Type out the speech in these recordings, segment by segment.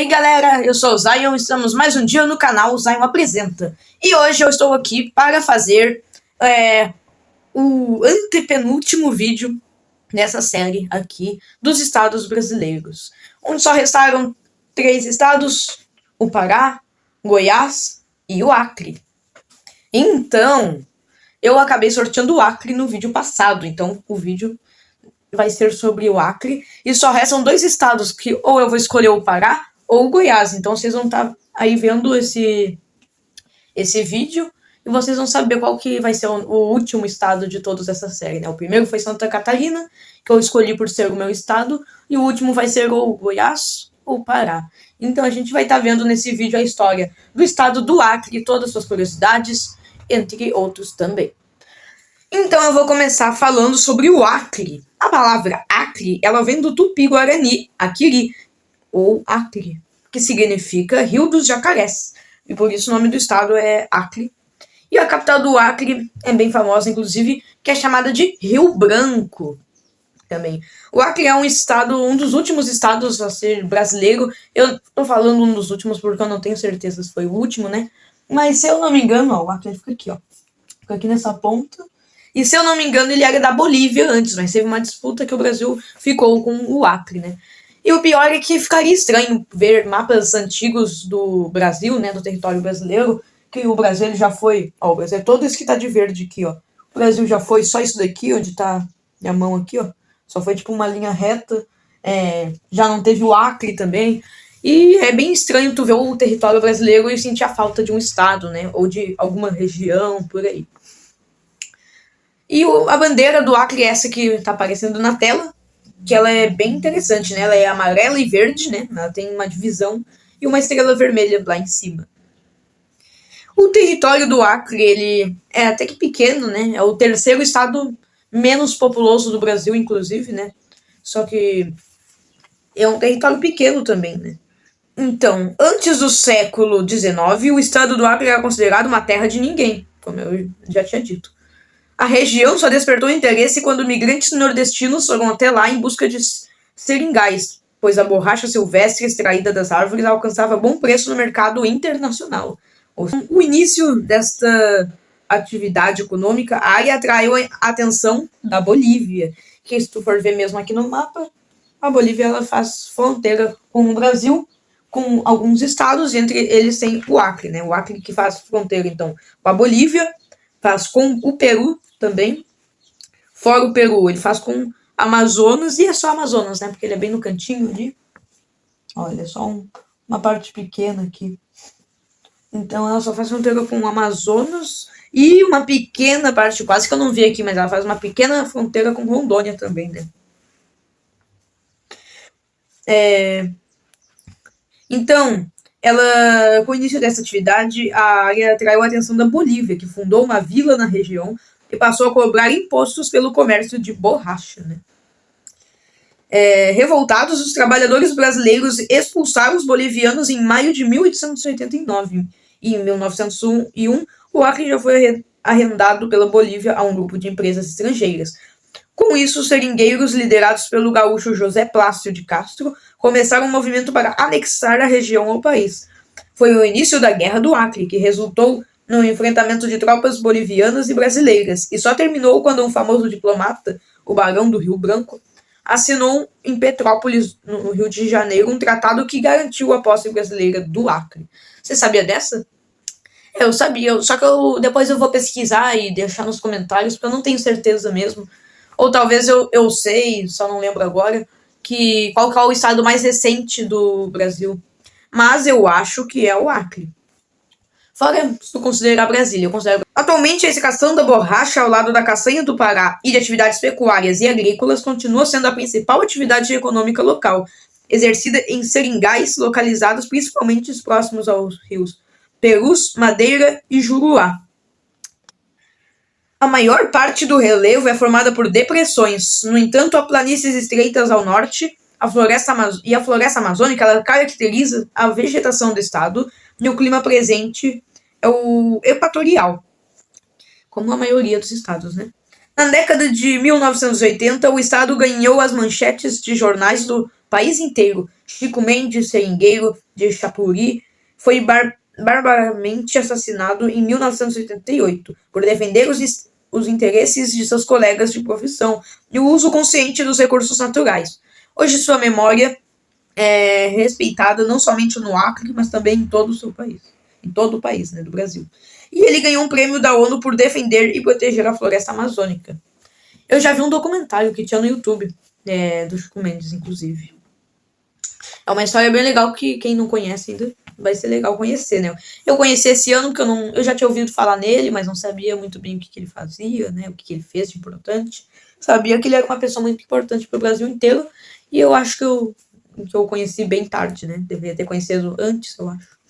aí galera, eu sou o Zion, estamos mais um dia no canal Zion Apresenta. E hoje eu estou aqui para fazer o antepenúltimo vídeo nessa série aqui dos estados brasileiros. Onde só restaram 3 estados, o Pará, Goiás e o Acre. Então, eu acabei sorteando o Acre no vídeo passado, então o vídeo vai ser sobre o Acre, e só restam 2 estados que ou eu vou escolher o Pará ou o Goiás. Então vocês vão estar aí vendo esse vídeo e vocês vão saber qual que vai ser o último estado de todos essa série, né? O primeiro foi Santa Catarina, que eu escolhi por ser o meu estado, e o último vai ser ou Goiás ou Pará. Então a gente vai estar vendo nesse vídeo a história do estado do Acre e todas as suas curiosidades, entre outros também. Então eu vou começar falando sobre o Acre. A palavra Acre, ela vem do tupi-guarani, Aquiri, ou Acre, que significa Rio dos Jacarés. E por isso o nome do estado é Acre. E a capital do Acre é bem famosa, inclusive, que é chamada de Rio Branco também. O Acre é um estado, um dos últimos estados a ser brasileiro. Eu tô falando um dos últimos porque eu não tenho certeza se foi o último, né? Mas se eu não me engano, ó, o Acre fica aqui, ó. Fica aqui nessa ponta. E se eu não me engano, ele era da Bolívia antes, mas teve uma disputa que o Brasil ficou com o Acre, né? E o pior é que ficaria estranho ver mapas antigos do Brasil, né, do território brasileiro, que o Brasil ele já foi, ó, o Brasil é todo isso que tá de verde aqui, ó. O Brasil já foi só isso daqui, onde tá minha mão aqui, ó. Só foi tipo uma linha reta, já não teve o Acre também. E é bem estranho tu ver o território brasileiro e sentir a falta de um estado, né, ou de alguma região por aí. E a bandeira do Acre é essa que tá aparecendo na tela, que ela é bem interessante, né? Ela é amarela e verde, né? Ela tem uma divisão e uma estrela vermelha lá em cima. O território do Acre, ele é até que pequeno, né? É o terceiro estado menos populoso do Brasil, inclusive, né? Só que é um território pequeno também, né? Então, antes do século XIX, o estado do Acre era considerado uma terra de ninguém, como eu já tinha dito. A região só despertou interesse quando migrantes nordestinos foram até lá em busca de seringais, pois a borracha silvestre extraída das árvores alcançava bom preço no mercado internacional. O início desta atividade econômica, a área atraiu a atenção da Bolívia, que se tu for ver mesmo aqui no mapa, a Bolívia ela faz fronteira com o Brasil, com alguns estados, entre eles tem o Acre, né? O Acre que faz fronteira, então, com a Bolívia, faz com o Peru também. Fora o Peru, ele faz com Amazonas, e é só Amazonas, né? Porque ele é bem no cantinho ali. Olha, é só uma parte pequena aqui. Então ela só faz fronteira com o Amazonas e uma pequena parte, quase que eu não vi aqui, mas ela faz uma pequena fronteira com Rondônia também, né? Então, com o início dessa atividade, a área atraiu a atenção da Bolívia, que fundou uma vila na região e passou a cobrar impostos pelo comércio de borracha, né? Revoltados, os trabalhadores brasileiros expulsaram os bolivianos em maio de 1889. E em 1901, o Acre já foi arrendado pela Bolívia a um grupo de empresas estrangeiras. Com isso, os seringueiros, liderados pelo gaúcho José Plácio de Castro, começaram um movimento para anexar a região ao país. Foi o início da Guerra do Acre, que resultou no enfrentamento de tropas bolivianas e brasileiras, e só terminou quando um famoso diplomata, o Barão do Rio Branco, assinou em Petrópolis, no Rio de Janeiro, um tratado que garantiu a posse brasileira do Acre. Você sabia dessa? Eu sabia, só que depois eu vou pesquisar e deixar nos comentários, porque eu não tenho certeza mesmo. Ou talvez eu sei, só não lembro agora, qual que é o estado mais recente do Brasil. Mas eu acho que é o Acre. Fora se tu considerar Brasília, eu considero. Atualmente, a extração da borracha ao lado da caçanha do Pará e de atividades pecuárias e agrícolas continua sendo a principal atividade econômica local, exercida em seringais localizados principalmente próximos aos rios Perus, Madeira e Juruá. A maior parte do relevo é formada por depressões. No entanto, há planícies estreitas ao norte, a floresta amazônica ela caracteriza a vegetação do estado, e o clima presente é o equatorial, como a maioria dos estados, né? Na década de 1980, o estado ganhou as manchetes de jornais do país inteiro, Chico Mendes, seringueiro de Chapuri, foi barbaramente assassinado em 1988 por defender os interesses de seus colegas de profissão e o uso consciente dos recursos naturais. Hoje sua memória é respeitada não somente no Acre, mas também em todo o seu país. Em todo o país, né, do Brasil. E ele ganhou um prêmio da ONU por defender e proteger a floresta amazônica. Eu já vi um documentário que tinha no YouTube, do Chico Mendes, inclusive. É uma história bem legal que quem não conhece ainda vai ser legal conhecer, né? Eu conheci esse ano porque eu já tinha ouvido falar nele, mas não sabia muito bem o que ele fazia, né? O que ele fez de importante. Sabia que ele era uma pessoa muito importante para o Brasil inteiro e eu acho que eu conheci bem tarde, né? Deveria ter conhecido antes, eu acho.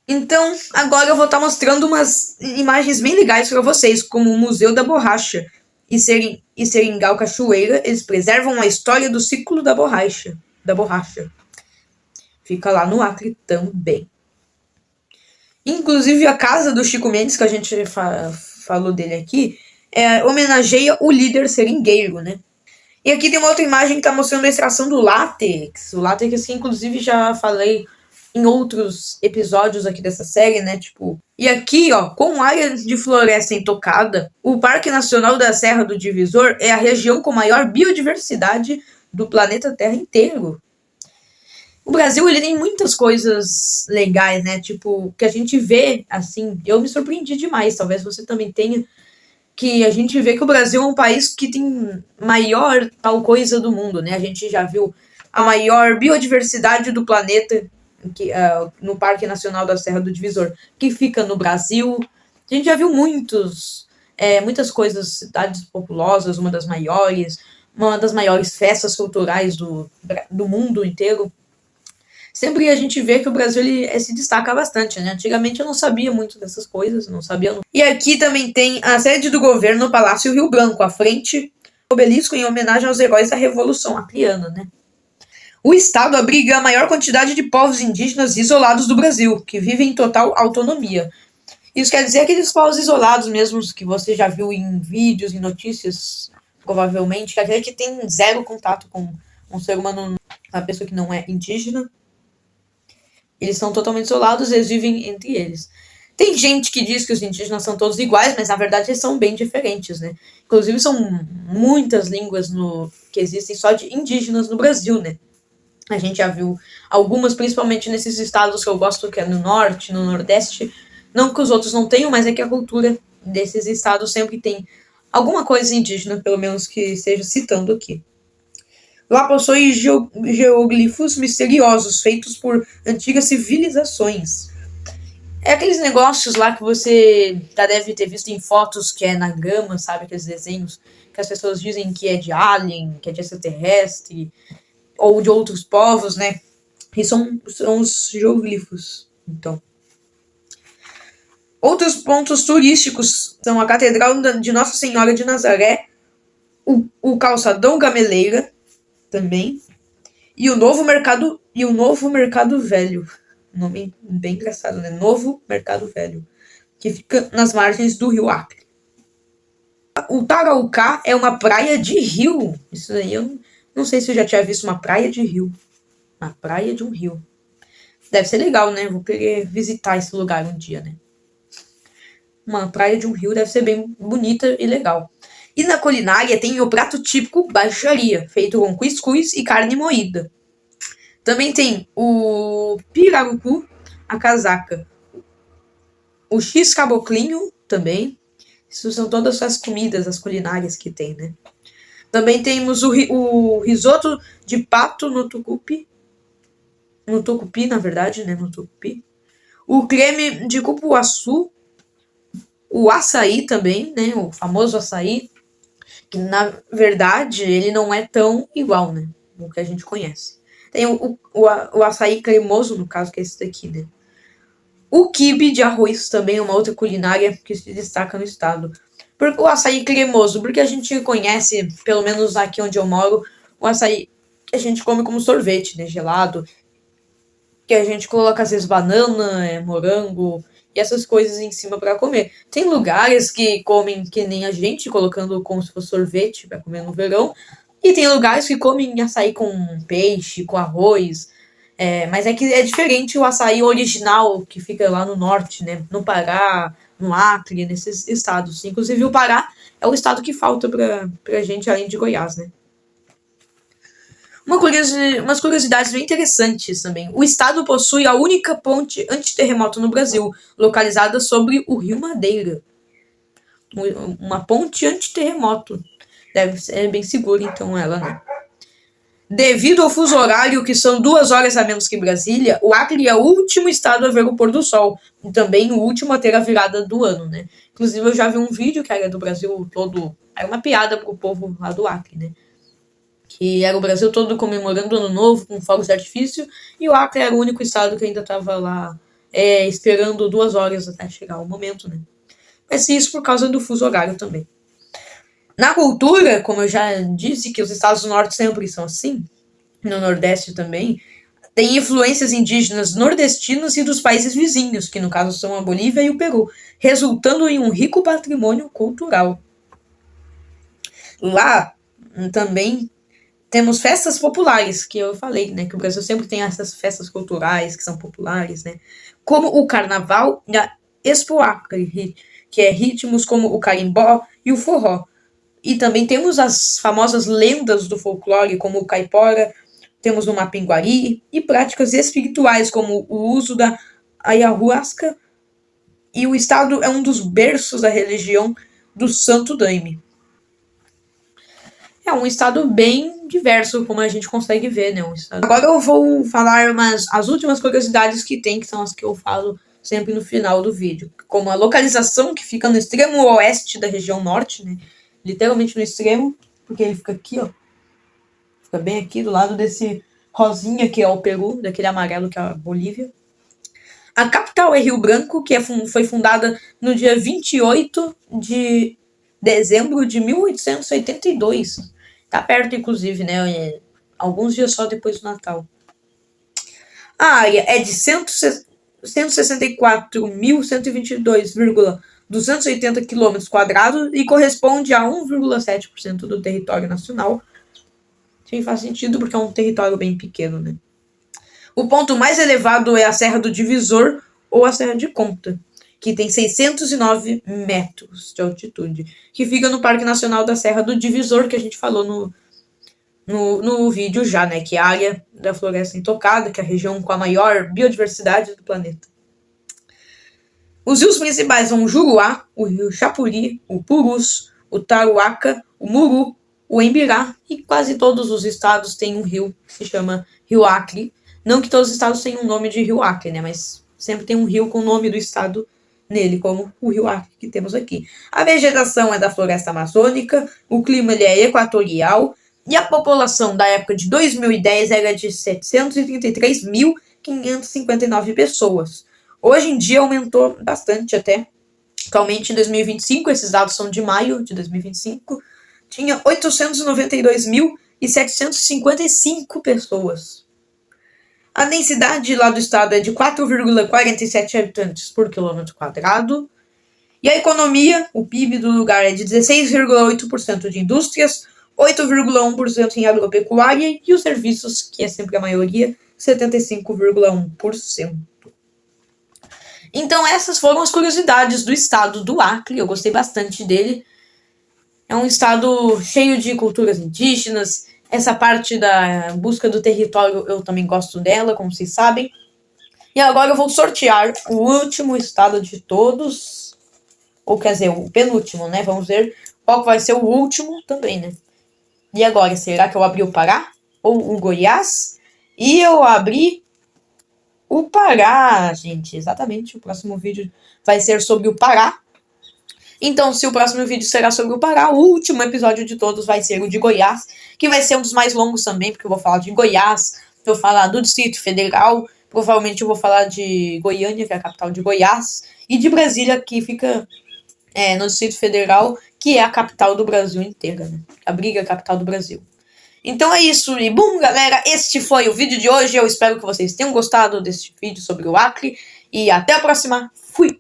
Então, agora eu vou estar mostrando umas imagens bem legais para vocês, como o Museu da Borracha e Seringal Cachoeira. Eles preservam a história do ciclo da borracha. Fica lá no Acre também. Inclusive, a casa do Chico Mendes, que a gente falou dele aqui, homenageia o líder seringueiro, né? E aqui tem uma outra imagem que está mostrando a extração do látex. O látex que, inclusive, já falei em outros episódios aqui dessa série, né? Tipo, e aqui, ó, com área de floresta intocada, o Parque Nacional da Serra do Divisor é a região com maior biodiversidade do planeta Terra inteiro. O Brasil, ele tem muitas coisas legais, né? Tipo, que a gente vê, assim, eu me surpreendi demais, talvez você também tenha, que a gente vê que o Brasil é um país que tem maior tal coisa do mundo, né? A gente já viu a maior biodiversidade do planeta no Parque Nacional da Serra do Divisor, que fica no Brasil. A gente já viu muitas coisas, cidades populosas, uma das maiores festas culturais do mundo inteiro. Sempre a gente vê que o Brasil ele se destaca bastante, né? Antigamente eu não sabia muito dessas coisas, não sabia. E aqui também tem a sede do governo, no Palácio Rio Branco, à frente do obelisco em homenagem aos heróis da Revolução Acreana, né? O estado abriga a maior quantidade de povos indígenas isolados do Brasil, que vivem em total autonomia. Isso quer dizer aqueles povos isolados mesmo que você já viu em vídeos, em notícias, provavelmente, que aquele que tem zero contato com um ser humano, uma pessoa que não é indígena. Eles são totalmente isolados, eles vivem entre eles. Tem gente que diz que os indígenas são todos iguais, mas na verdade eles são bem diferentes, né? Inclusive são muitas línguas que existem só de indígenas no Brasil, né? A gente já viu algumas, principalmente nesses estados que eu gosto, que é no norte, no nordeste. Não que os outros não tenham, mas é que a cultura desses estados sempre tem alguma coisa indígena, pelo menos que esteja citando aqui. Lá possui geoglifos misteriosos, feitos por antigas civilizações. É aqueles negócios lá que você já deve ter visto em fotos, que é na grama, sabe? Aqueles desenhos que as pessoas dizem que é de alien, que é de extraterrestre, ou de outros povos, né? E são os geoglifos, então. Outros pontos turísticos são a Catedral de Nossa Senhora de Nazaré, o Calçadão Gameleira, também, e o Novo Mercado Velho. Nome bem engraçado, né? Novo Mercado Velho, que fica nas margens do rio Acre. O Taraucá é uma praia de rio. Isso aí eu não sei se eu já tinha visto uma praia de rio. Uma praia de um rio. Deve ser legal, né? Vou querer visitar esse lugar um dia, né? Uma praia de um rio deve ser bem bonita e legal. E na culinária tem o prato típico baixaria, feito com cuscuz e carne moída. Também tem o pirarucu, a casaca, o x-caboclinho também. Isso são todas as comidas, as culinárias que tem, né? Também temos o risoto de pato no tucupi. No tucupi, na verdade, né? No tucupi. O creme de cupuaçu. O açaí também, né? O famoso açaí. Que, na verdade, ele não é tão igual, né? O que a gente conhece. Tem o açaí cremoso, no caso, que é esse daqui, né? O quibe de arroz também é uma outra culinária que se destaca no estado. Porque o açaí cremoso, porque a gente conhece, pelo menos aqui onde eu moro, o açaí que a gente come como sorvete, né? Gelado. Que a gente coloca, às vezes, banana, morango e essas coisas em cima para comer. Tem lugares que comem que nem a gente, colocando como se fosse sorvete para comer no verão. E tem lugares que comem açaí com peixe, com arroz. Mas é que é diferente o açaí original que fica lá no norte, né? No Pará, no Acre, nesses estados. Inclusive o Pará é o estado que falta pra gente, além de Goiás, né? Umas curiosidades bem interessantes também. O estado possui a única ponte antiterremoto no Brasil, localizada sobre o Rio Madeira. Uma ponte antiterremoto. Deve ser bem segura, então, ela, né? Devido ao fuso horário, que são 2 horas a menos que Brasília, o Acre é o último estado a ver o pôr do sol. E também o último a ter a virada do ano, né? Inclusive, eu já vi um vídeo que era do Brasil todo. Era uma piada pro povo lá do Acre, né? Que era o Brasil todo comemorando o Ano Novo com fogos de artifício. E o Acre era o único estado que ainda estava lá esperando 2 horas até chegar o momento, né? Mas isso por causa do fuso horário também. Na cultura, como eu já disse, que os estados do norte sempre são assim, no nordeste também, tem influências indígenas nordestinas e dos países vizinhos, que no caso são a Bolívia e o Peru, resultando em um rico patrimônio cultural. Lá também temos festas populares, que eu falei, né, que o Brasil sempre tem essas festas culturais que são populares, né, como o Carnaval e a Expo Acre, que é ritmos como o carimbó e o forró. E também temos as famosas lendas do folclore, como o caipora, temos o mapinguari, e práticas espirituais, como o uso da ayahuasca, e o estado é um dos berços da religião do Santo Daime. É um estado bem diverso, como a gente consegue ver, né? Agora eu vou falar as últimas curiosidades que tem, que são as que eu falo sempre no final do vídeo. Como a localização, que fica no extremo oeste da região norte, né? Literalmente no extremo, porque ele fica aqui, ó. Fica bem aqui, do lado desse rosinha que é o Peru, daquele amarelo que é a Bolívia. A capital é Rio Branco, que foi fundada no dia 28 de dezembro de 1882. Tá perto, inclusive, né? Alguns dias só depois do Natal. A área é de 164.122,280 km e corresponde a 1,7% do território nacional. Sim, faz sentido porque é um território bem pequeno, né? O ponto mais elevado é a Serra do Divisor ou a Serra de Conta, que tem 609 metros de altitude, que fica no Parque Nacional da Serra do Divisor, que a gente falou no vídeo já, né? Que é a área da Floresta Intocada, que é a região com a maior biodiversidade do planeta. Os rios principais são o Juruá, o rio Chapuri, o Purus, o Taruaca, o Muru, o Embirá, e quase todos os estados têm um rio que se chama Rio Acre. Não que todos os estados tenham um nome de Rio Acre, né? Mas sempre tem um rio com o nome do estado nele, como o Rio Acre que temos aqui. A vegetação é da floresta amazônica, o clima ele é equatorial, e a população da época de 2010 era de 733.559 pessoas. Hoje em dia aumentou bastante até. Atualmente, em 2025, esses dados são de maio de 2025, tinha 892.755 pessoas. A densidade lá do estado é de 4,47 habitantes por quilômetro quadrado. E a economia, o PIB do lugar é de 16,8% de indústrias, 8,1% em agropecuária e os serviços, que é sempre a maioria, 75,1%. Então essas foram as curiosidades do estado do Acre, eu gostei bastante dele. É um estado cheio de culturas indígenas, essa parte da busca do território eu também gosto dela, como vocês sabem. E agora eu vou sortear o último estado de todos, ou quer dizer, o penúltimo, né? Vamos ver qual vai ser o último também, né? E agora, será que eu abri o Pará ou o Goiás? E eu abri o Pará, gente, exatamente. O próximo vídeo vai ser sobre o Pará. Então, se o próximo vídeo será sobre o Pará, o último episódio de todos vai ser o de Goiás, que vai ser um dos mais longos também, porque eu vou falar de Goiás, vou falar do Distrito Federal, provavelmente eu vou falar de Goiânia, que é a capital de Goiás, e de Brasília, que fica no Distrito Federal, que é a capital do Brasil inteira, né? Abriga a capital do Brasil. Então é isso, e bom, galera, este foi o vídeo de hoje, eu espero que vocês tenham gostado deste vídeo sobre o Acre, e até a próxima, fui!